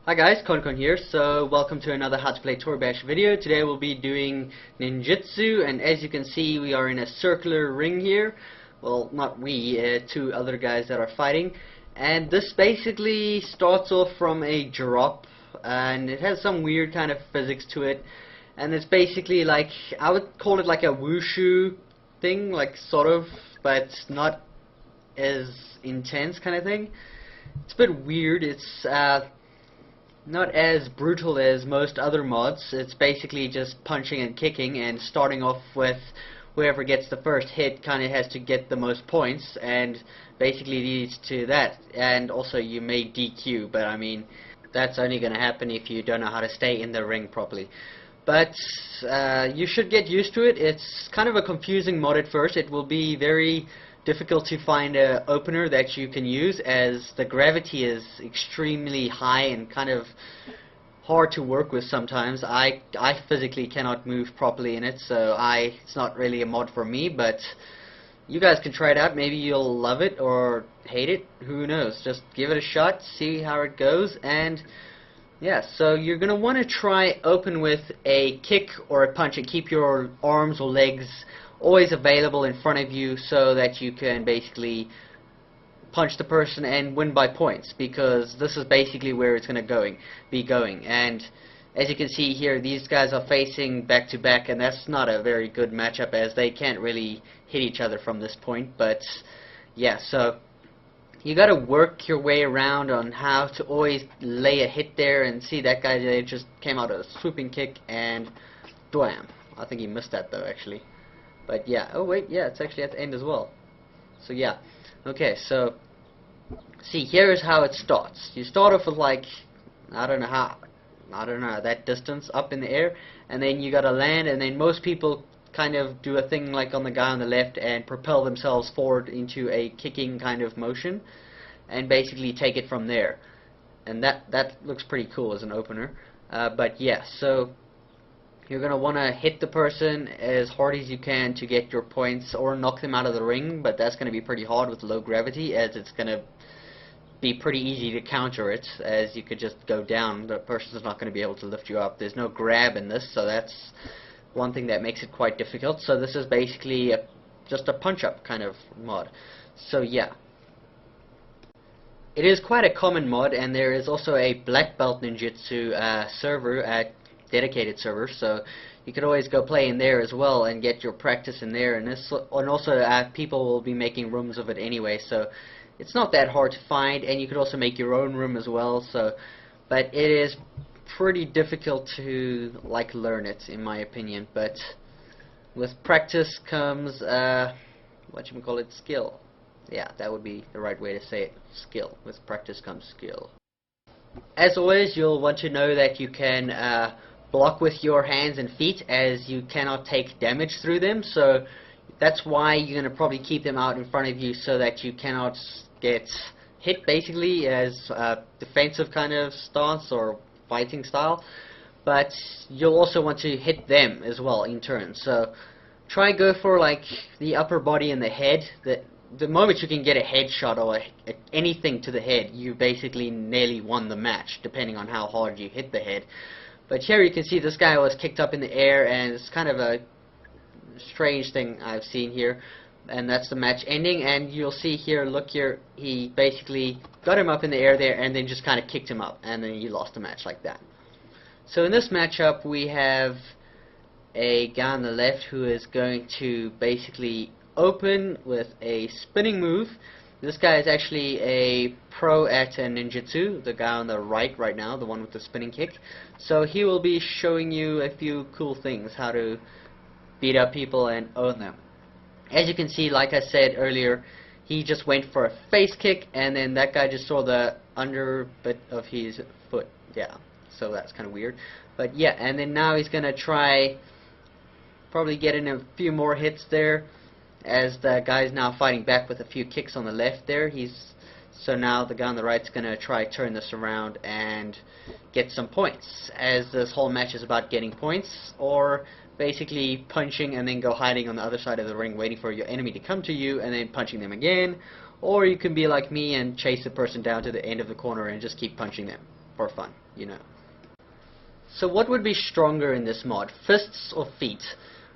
Hi guys, Konkon here. So welcome to another How to Play Toribash video. Today we'll be doing Ninjutsu, and as you can see we are in a circular ring here. Well, not we, two other guys that are fighting. And this basically starts off from a drop, and it has some weird kind of physics to it. And it's basically like, I would call it like a wushu thing, like sort of, but not as intense kind of thing. It's a bit weird. It's not as brutal as most other mods. It's basically just punching and kicking, and starting off with whoever gets the first hit kind of has to get the most points, and basically leads to that. And also you may DQ, but I mean that's only going to happen if you don't know how to stay in the ring properly. But you should get used to it. It's kind of a confusing mod at first. It will be very difficult to find an opener that you can use, as the gravity is extremely high and kind of hard to work with sometimes. I physically cannot move properly in it, so it's not really a mod for me, but you guys can try it out. Maybe you'll love it or hate it, who knows. Just give it a shot, see how it goes. And yeah, so you're going to want to try open with a kick or a punch and keep your arms or legs always available in front of you, so that you can basically punch the person and win by points, because this is basically where it's going to be going. And as you can see here, these guys are facing back to back, and that's not a very good matchup, as they can't really hit each other from this point. But yeah, so you got to work your way around on how to always lay a hit there. And see, that guy there just came out a swooping kick, and blam. I think he missed that though, actually. But yeah, oh wait, yeah, it's actually at the end as well. So yeah, okay, so see, here's how it starts. You start off with like, I don't know, that distance up in the air, and then you gotta land, and then most people kind of do a thing like on the guy on the left and propel themselves forward into a kicking kind of motion, and basically take it from there. And that looks pretty cool as an opener. But yeah, so you're going to want to hit the person as hard as you can to get your points, or knock them out of the ring, but that's going to be pretty hard with low gravity, as it's going to be pretty easy to counter it, as you could just go down. The person's not going to be able to lift you up. There's no grab in this, so that's one thing that makes it quite difficult. So this is basically just a punch-up kind of mod. So yeah, it is quite a common mod, and there is also a black belt ninjutsu server at dedicated server, so you could always go play in there as well and get your practice in there. And also people will be making rooms of it anyway, so it's not that hard to find, and you could also make your own room as well. So, but it is pretty difficult to learn it, in my opinion. But with practice comes skill. Yeah, that would be the right way to say it. Skill. With practice comes skill. As always, you'll want to know that you can block with your hands and feet, as you cannot take damage through them. So that's why you're going to probably keep them out in front of you, so that you cannot get hit, basically, as a defensive kind of stance or fighting style. But you'll also want to hit them as well in turn. So try go for the upper body and the head. The moment you can get a headshot or anything to the head, you basically nearly won the match, depending on how hard you hit the head. But here you can see this guy was kicked up in the air, and it's kind of a strange thing I've seen here. And that's the match ending, and you'll see here, look here, he basically got him up in the air there, and then just kind of kicked him up, and then you lost the match like that. So in this matchup we have a guy on the left who is going to basically open with a spinning move. This guy is actually a pro at ninjutsu, the guy on the right now, the one with the spinning kick. So he will be showing you a few cool things, how to beat up people and own them. As you can see, like I said earlier, he just went for a face kick, and then that guy just saw the under bit of his foot. Yeah, so that's kind of weird. But yeah, and then now he's going to try probably get in a few more hits there, as the guy's now fighting back with a few kicks on the left there. So now the guy on the right's going to try turn this around and get some points, as this whole match is about getting points, or basically punching and then go hiding on the other side of the ring waiting for your enemy to come to you and then punching them again. Or you can be like me and chase the person down to the end of the corner and just keep punching them. for fun, you know. So what would be stronger in this mod, fists or feet?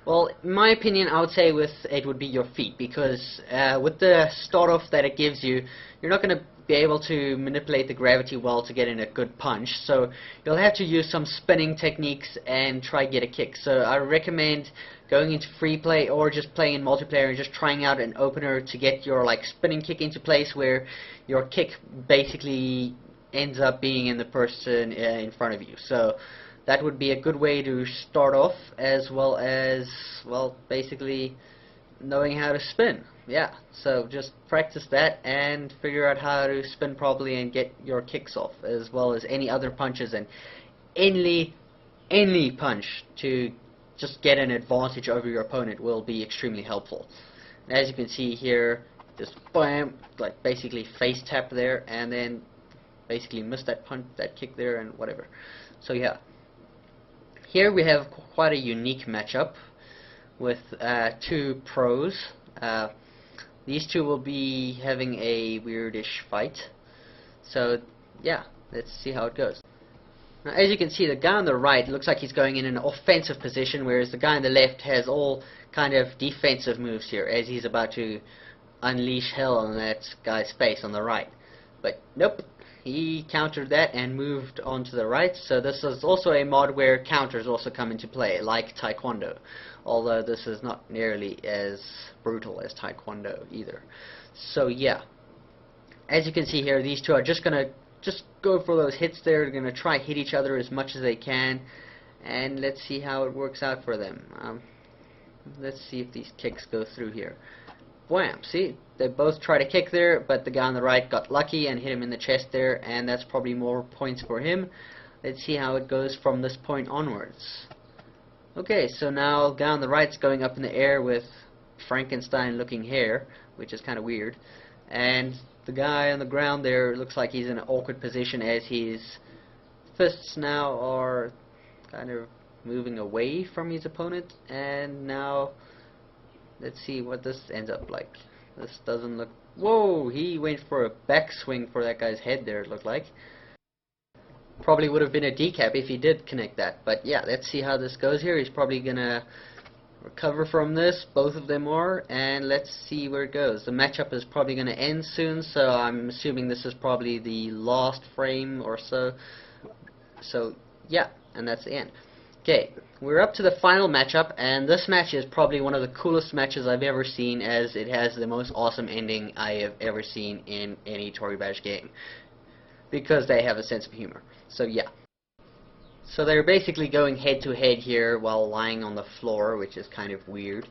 Well, in my opinion, I would say it would be your feet, because with the start off that it gives you, you're not going to be able to manipulate the gravity well to get in a good punch, so you'll have to use some spinning techniques and try get a kick. So I recommend going into free play or just playing in multiplayer and just trying out an opener to get your like spinning kick into place, where your kick basically ends up being in the person in front of you. So that would be a good way to start off, as well as, well, basically knowing how to spin. Yeah, so just practice that and figure out how to spin properly and get your kicks off, as well as any other punches, and any punch to just get an advantage over your opponent will be extremely helpful. And as you can see here, just bam, like basically face tap there, and then basically miss that punch, that kick there, and whatever. So yeah, here we have quite a unique matchup with two pros. These two will be having a weirdish fight. So yeah, let's see how it goes. Now, as you can see, the guy on the right looks like he's going in an offensive position, whereas the guy on the left has all kind of defensive moves here, as he's about to unleash hell on that guy's face on the right. But nope, he countered that and moved on to the right. So this is also a mod where counters also come into play, like Taekwondo, although this is not nearly as brutal as Taekwondo either. So yeah, as you can see here, these two are just gonna go for those hits there. They're gonna try hit each other as much as they can, and let's see how it works out for them. Let's see if these kicks go through here. Wham! See, they both try to kick there, but the guy on the right got lucky and hit him in the chest there, and that's probably more points for him. Let's see how it goes from this point onwards. Okay, so now the guy on the right's going up in the air with Frankenstein looking hair, which is kind of weird, and the guy on the ground there looks like he's in an awkward position, as his fists now are kind of moving away from his opponent. And now let's see what this ends up like. This doesn't look... Whoa! He went for a backswing for that guy's head there, it looked like. Probably would have been a decap if he did connect that. But yeah, let's see how this goes here. He's probably gonna recover from this, both of them are, and let's see where it goes. The matchup is probably gonna end soon, so I'm assuming this is probably the last frame or so. So yeah, and that's the end. Okay, we're up to the final matchup, and this match is probably one of the coolest matches I've ever seen, as it has the most awesome ending I have ever seen in any Toribash game, because they have a sense of humor. So yeah. So they're basically going head to head here while lying on the floor, which is kind of weird.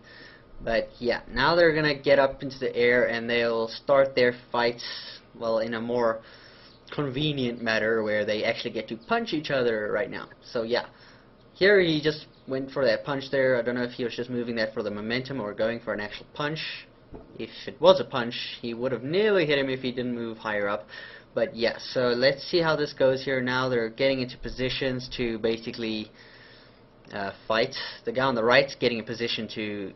But yeah, now they're gonna get up into the air and they'll start their fights, well, in a more convenient manner where they actually get to punch each other right now. So yeah. Here he just went for that punch there. I don't know if he was just moving that for the momentum or going for an actual punch. If it was a punch, he would have nearly hit him if he didn't move higher up. But yeah, so let's see how this goes here. Now they're getting into positions to basically fight. The guy on the right's getting a position to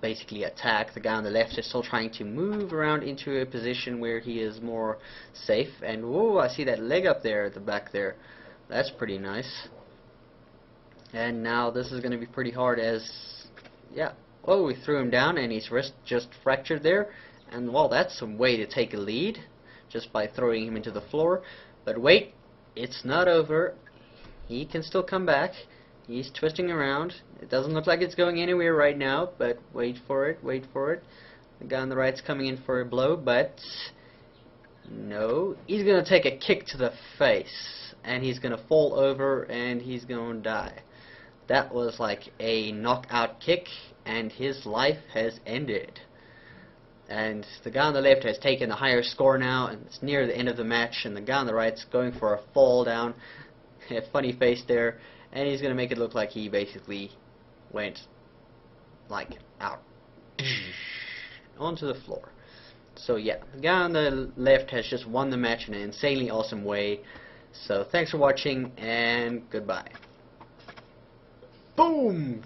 basically attack. The guy on the left is still trying to move around into a position where he is more safe. And whoa, I see that leg up there at the back there. That's pretty nice. And now this is going to be pretty hard, as, yeah, oh, we threw him down and his wrist just fractured there. And well, that's some way to take a lead, just by throwing him into the floor. But wait, it's not over. He can still come back. He's twisting around. It doesn't look like it's going anywhere right now, but wait for it, wait for it. The guy on the right's coming in for a blow, but no. He's going to take a kick to the face, and he's going to fall over, and he's going to die. That was like a knockout kick, and his life has ended. And the guy on the left has taken the higher score now, and it's near the end of the match, and the guy on the right's going for a fall down. A funny face there, and he's going to make it look like he basically went like out onto the floor. So yeah, the guy on the left has just won the match in an insanely awesome way. So thanks for watching, and goodbye. Boom!